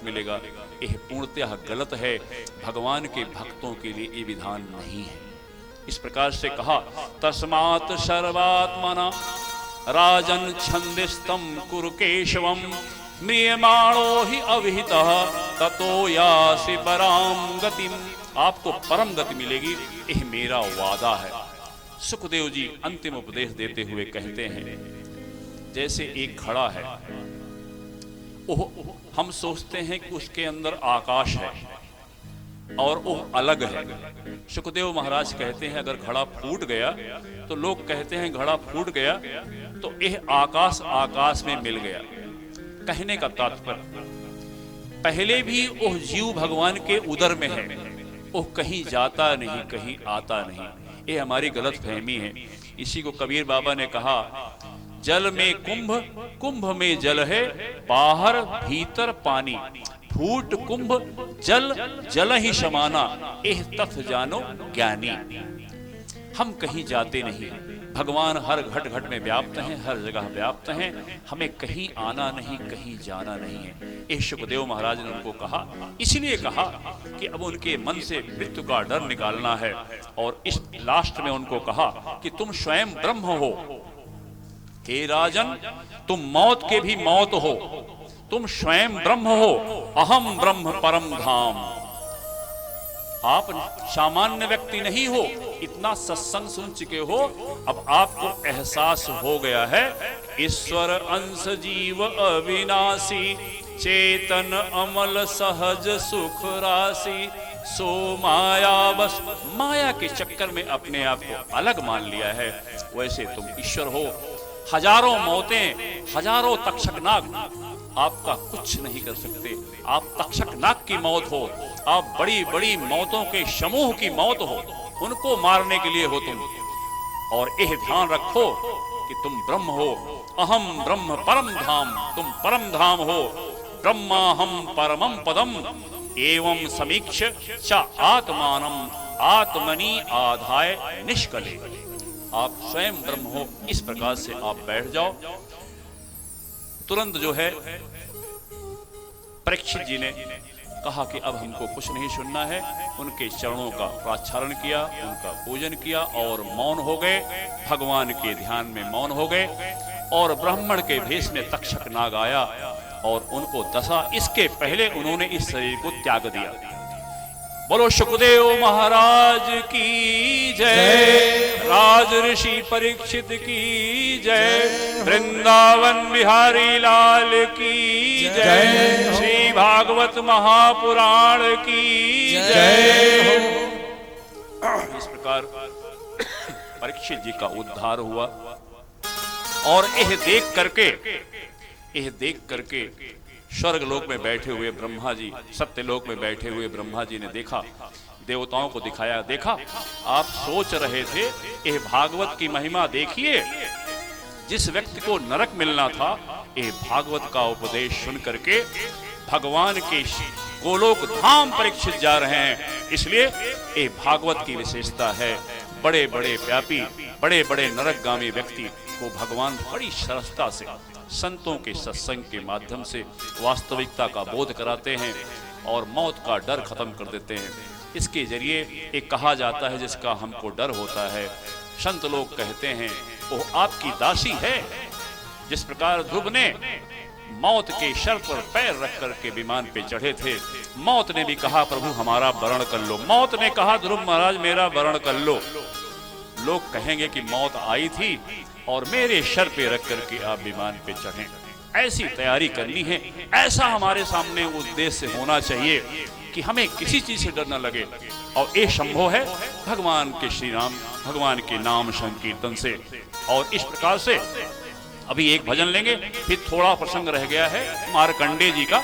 मिलेगा, यह पूर्णतः गलत है। भगवान के भक्तों के लिए ये विधान नहीं है। इस प्रकार से कहा, तस्मात् सर्वात्मना राजन छंदिस्तम कुरु केशवम म्रियमाणो ही अविहितः ततो यासि पराम गतिम। आपको परम गति मिलेगी, यह मेरा वादा है। सुखदेव जी अंतिम उपदेश देते हुए कहते हैं, जैसे एक घड़ा है, हम सोचते हैं कि उसके अंदर आकाश है और वो अलग है। सुखदेव महाराज कहते हैं, अगर घड़ा फूट गया तो लोग कहते हैं घड़ा फूट गया तो यह आकाश आकाश में मिल गया। कहने का तात्पर्य, पहले भी वह जीव भगवान के उदर में है, वह कहीं जाता नहीं, कहीं आता नहीं। ये हमारी गलत फहमी है। इसी को कबीर बाबा ने कहा, जल में कुंभ, कुंभ में जल है, बाहर भीतर पानी, फूट कुंभ जल, जल ही समाना, एह तथ जानो ज्ञानी। हम कहीं जाते नहीं, भगवान हर घट घट में व्याप्त हैं, हर जगह व्याप्त हैं। हमें कहीं आना नहीं, कहीं जाना नहीं है। यह सुखदेव महाराज ने उनको कहा, इसलिए कहा कि अब उनके मन से मृत्यु का डर निकालना है। और इस लास्ट में उनको कहा कि तुम स्वयं ब्रह्म हो, हे राजन, तुम मौत के भी मौत हो, तुम स्वयं ब्रह्म हो। अहम ब्रह्म परम धाम। आप सामान्य व्यक्ति नहीं हो, इतना सत्संग सुन चुके हो, अब आपको एहसास हो गया है, ईश्वर अंश जीव अविनाशी, चेतन अमल सहज सुख राशि, सो माया बस। माया के चक्कर में अपने आप को अलग मान लिया है। वैसे तुम ईश्वर हो। हजारों मौतें, हजारों तक्षकनाग आपका कुछ नहीं कर सकते। आप तक्षकनाग की मौत हो, आप बड़ी बड़ी मौतों के समूह की मौत हो, उनको मारने के लिए हो तुम। और यह ध्यान रखो कि तुम ब्रह्म हो। अहम ब्रह्म परम धाम, तुम परम धाम हो। ब्रह्माहम परमम पदम एवं समीक्ष च आत्मानम आत्मनि आधाय निष्कले। आप स्वयं ब्रह्म हो, इस प्रकार से आप बैठ जाओ। तुरंत जो है परीक्षित जी ने कहा कि अब हमको कुछ नहीं सुनना है। उनके चरणों का प्राचारण किया, उनका पूजन किया और मौन हो गए। भगवान के ध्यान में मौन हो गए। और ब्राह्मण के भेष में तक्षक नाग आया और उनको दसा। इसके पहले उन्होंने इस शरीर को त्याग दिया। बोलो सुखदेव महाराज की जय, राज ऋषि परीक्षित की जय, वृंदावन बिहारी लाल की जय, श्री भागवत महापुराण की जय। इस प्रकार परीक्षित जी का उद्धार हुआ। और यह देख करके स्वर्ग लोक में बैठे हुए ब्रह्मा जी, सत्यलोक में बैठे हुए ब्रह्मा जी ने देखा, देवताओं को दिखाया, देखा आप सोच रहे थे, यह भागवत की महिमा देखिए। जिस व्यक्ति को नरक मिलना था, यह भागवत का उपदेश सुन करके भगवान के गोलोक धाम परीक्षित जा रहे हैं। इसलिए यह भागवत की विशेषता है। बड़े बड़े व्यापी, बड़े बड़े नरकगामी व्यक्ति को भगवान बड़ी सरलता से संतों के सत्संग के माध्यम से वास्तविकता का बोध कराते हैं और मौत का डर खत्म कर देते हैं। इसके जरिए एक कहा जाता है, जिसका हमको डर होता है, संत लोग कहते हैं वो आपकी दासी है। जिस प्रकार ध्रुव ने मौत के शर पर पैर रख करके विमान पे चढ़े थे, मौत ने भी कहा प्रभु हमारा वरण कर लो। मौत ने कहा ध्रुव महाराज मेरा वरण कर लो। लोग कहेंगे कि मौत आई थी और मेरे शर पे रख करके आप विमान पे चढ़ें। ऐसी तैयारी करनी है। ऐसा हमारे सामने उद्देश्य होना चाहिए कि हमें किसी चीज से डर न लगे। और ये संभव है भगवान के श्री राम, भगवान के नाम संकीर्तन से। और इस प्रकार से अभी एक भजन लेंगे, फिर थोड़ा प्रसंग रह गया है मार्कंडे जी का।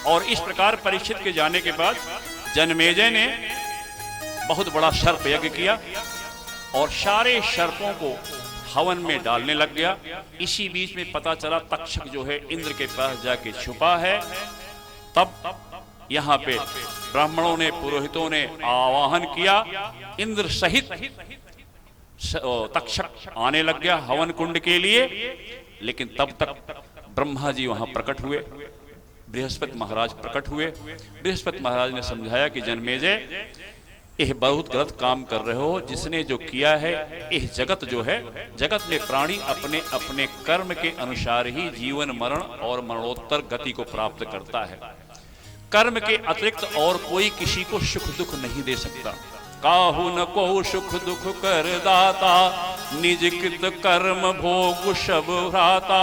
और इस प्रकार परीक्षित के जाने के बाद जनमेजय ने बहुत बड़ा सर्प यज्ञ किया और सारे सर्पों को हवन में डालने लग गया। इसी बीच में पता चला तक्षक जो है इंद्र के पास जाके छुपा है। तब यहाँ पे ब्राह्मणों ने, पुरोहितों ने आवाहन किया, इंद्र सहित तक्षक आने लग गया हवन कुंड के लिए। लेकिन तब तक ब्रह्मा जी वहां प्रकट हुए। बृहस्पति महाराज प्रकट हुए। बृहस्पति महाराज ने समझाया कि जन्मेजय, यह बहुत गलत काम कर रहे हो। जिसने जो किया है, यह जगत जो है, जगत में प्राणी अपने अपने कर्म के अनुसार ही जीवन मरण और मरणोत्तर गति को प्राप्त करता है। कर्म के अतिरिक्त और कोई किसी को सुख दुख नहीं दे सकता। काहू न को सुख दुख कर दाता, निज कृत कर्म भोग सब भ्राता।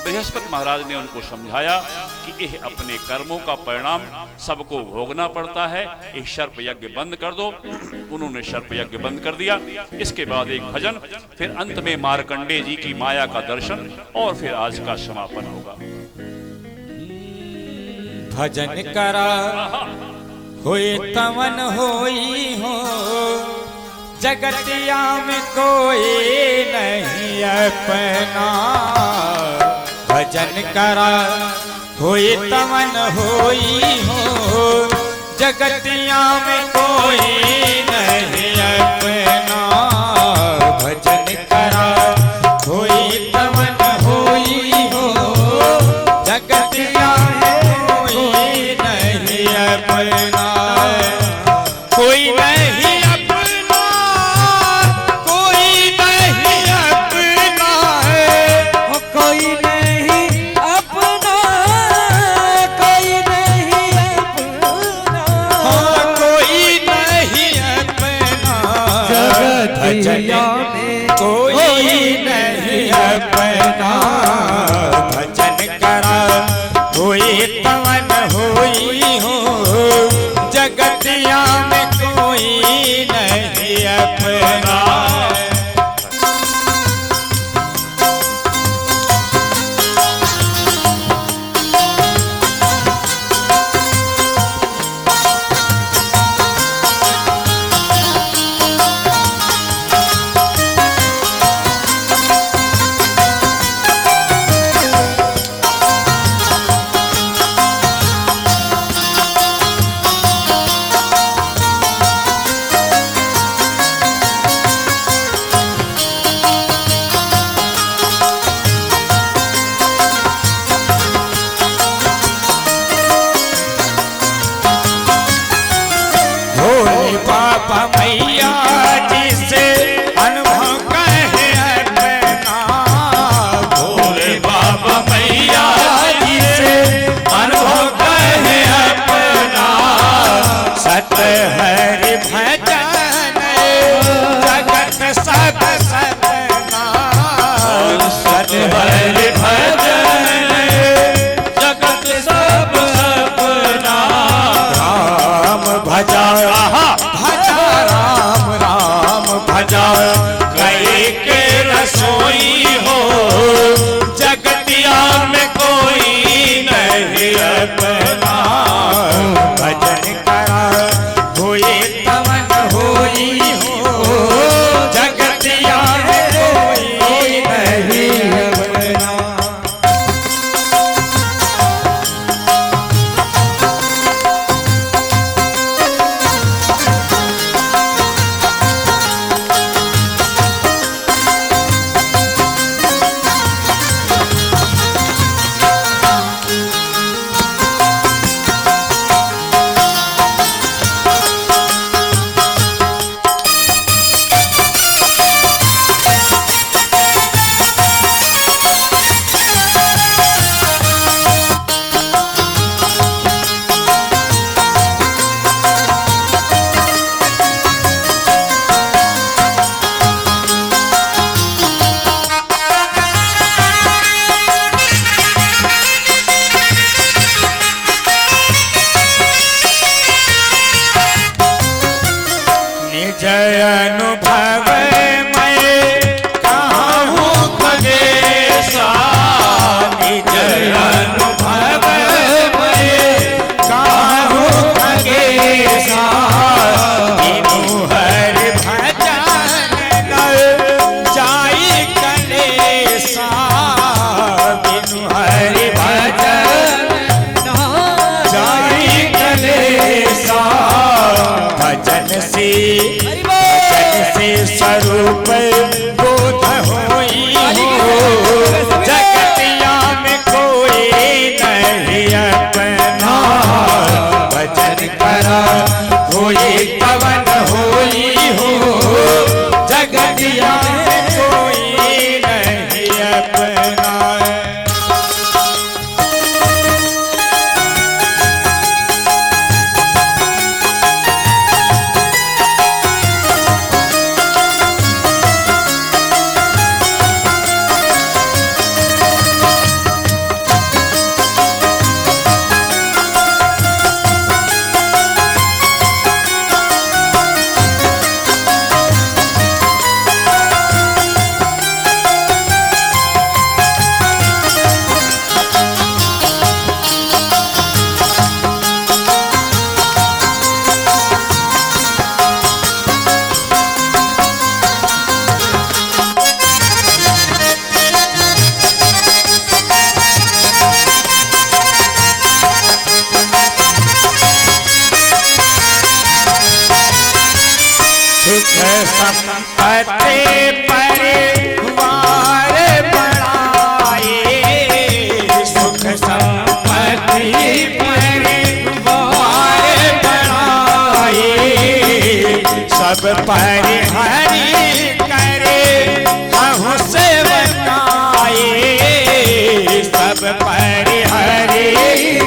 बृहस्पति महाराज ने उनको समझाया कि यह अपने कर्मों का परिणाम सबको भोगना पड़ता है, यह सर्प यज्ञ बंद कर दो। उन्होंने सर्प यज्ञ बंद कर दिया। इसके बाद एक भजन, फिर अंत में मार्कंडेय जी की माया का दर्शन, और फिर आज का समापन होगा। भजन करा होए तवन होई हो, जगतिया में कोई नहीं अपना। भजन करा होए तवन होई हो, जगतिया में कोई नहीं अपना। भजन करा होए तवन होई हो, जगतिया में कोई नहीं अपना। कोई नहीं अपना, कोई नहीं अपना है, कोई नहीं अपना, कोई नहीं अपना, कोई नहीं अपना। भजन में कोई नहीं अपना। भजन करा होई तवन होई हो, जगतिया में कोई नहीं अपना।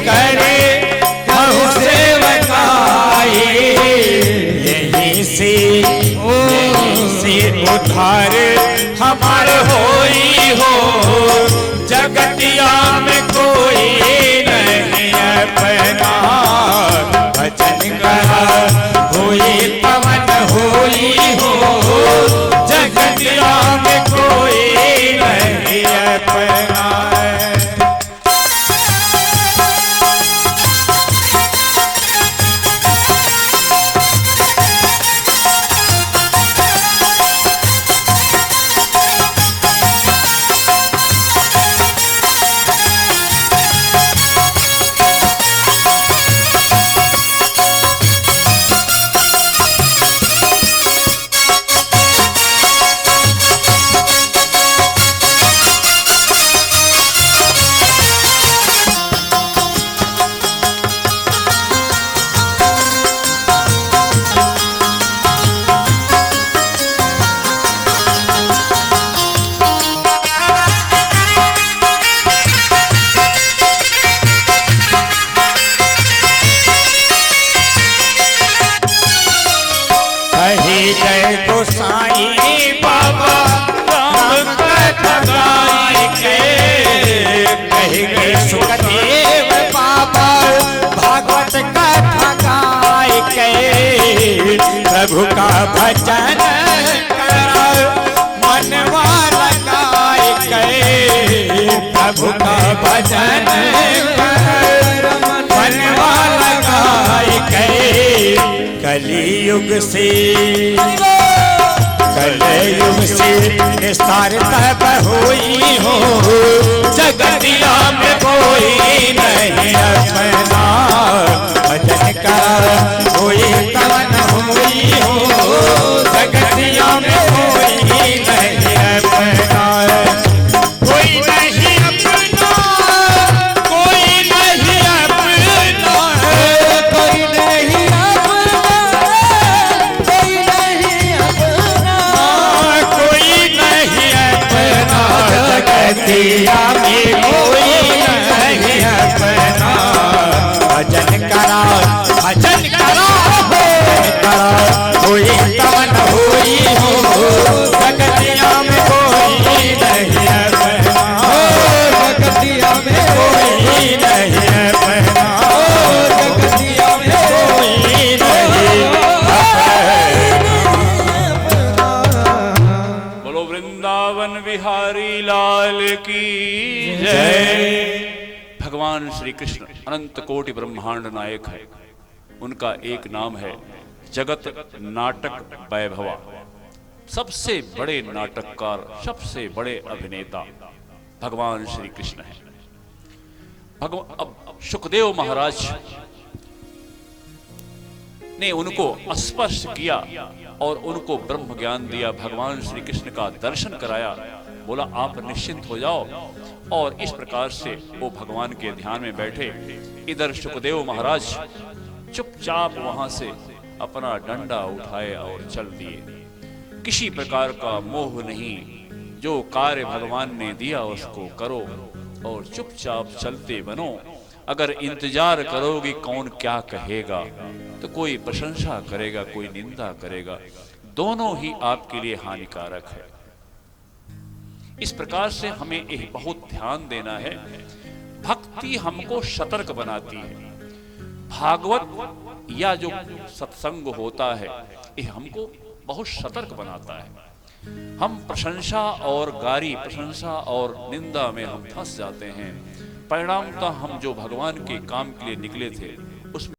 करे कहूँ सेवकाई, यहीं से उद्धार हमार होई हो, जगतिया में कोई नहीं अपना, भजन करा होई पवन होई हो, जगतिया में कोई नहीं अपना। जय गोसाई बाबा राम कथा गाय के, कही गए सुखदेव बाबा भागवत कथा गाय के, प्रभु का भजन करा मनवा लगाए के, प्रभु का भजन कर मनवा लगाए के, कलियुग से निस्तार तब हुई हो, जगतिया में कोई नहीं अपना, भजन करा कोई तवन हुई हो, जगतिया में कोई नहीं अपना, कोई नहीं अपना, कोई नहीं अपना, कोई नहीं जगतिया में कोई नहीं अपना, भजन करा कोई तवन हुई हो, जगतिया में कोई नहीं अपना, जगतिया में कोई नहीं अपना, जगतिया में कोई नहीं अपना। बोलो वृंदावन बिहारी लाल की जय। भगवान श्री कृष्ण अनंत कोटि ब्रह्मांड नायक है। उनका एक नाम है जगत नाटक वैभवा। सबसे बड़े नाटककार, सबसे बड़े अभिनेता भगवान श्री कृष्ण है। अब सुखदेव महाराज ने उनको स्पर्श किया और उनको ब्रह्म ज्ञान दिया, भगवान श्री कृष्ण का दर्शन कराया, बोला आप निश्चिंत हो जाओ। और इस प्रकार से वो भगवान के ध्यान में बैठे। इधर सुखदेव महाराज चुपचाप वहां से अपना डंडा उठाए और चल दिए। किसी प्रकार का मोह नहीं, जो कार्य भगवान ने दिया उसको करो और चुपचाप चलते बनो। अगर इंतजार करोगे कौन क्या कहेगा, तो कोई प्रशंसा करेगा, कोई निंदा करेगा, दोनों ही आपके लिए हानिकारक है। इस प्रकार से हमें एक बहुत ध्यान देना है। भक्ति हमको सतर्क बनाती है। भागवत या जो सत्संग होता है ये हमको बहुत सतर्क बनाता है। हम प्रशंसा और गारी, प्रशंसा और निंदा में हम फंस जाते हैं। परिणामतः हम जो भगवान के काम के लिए निकले थे उसमें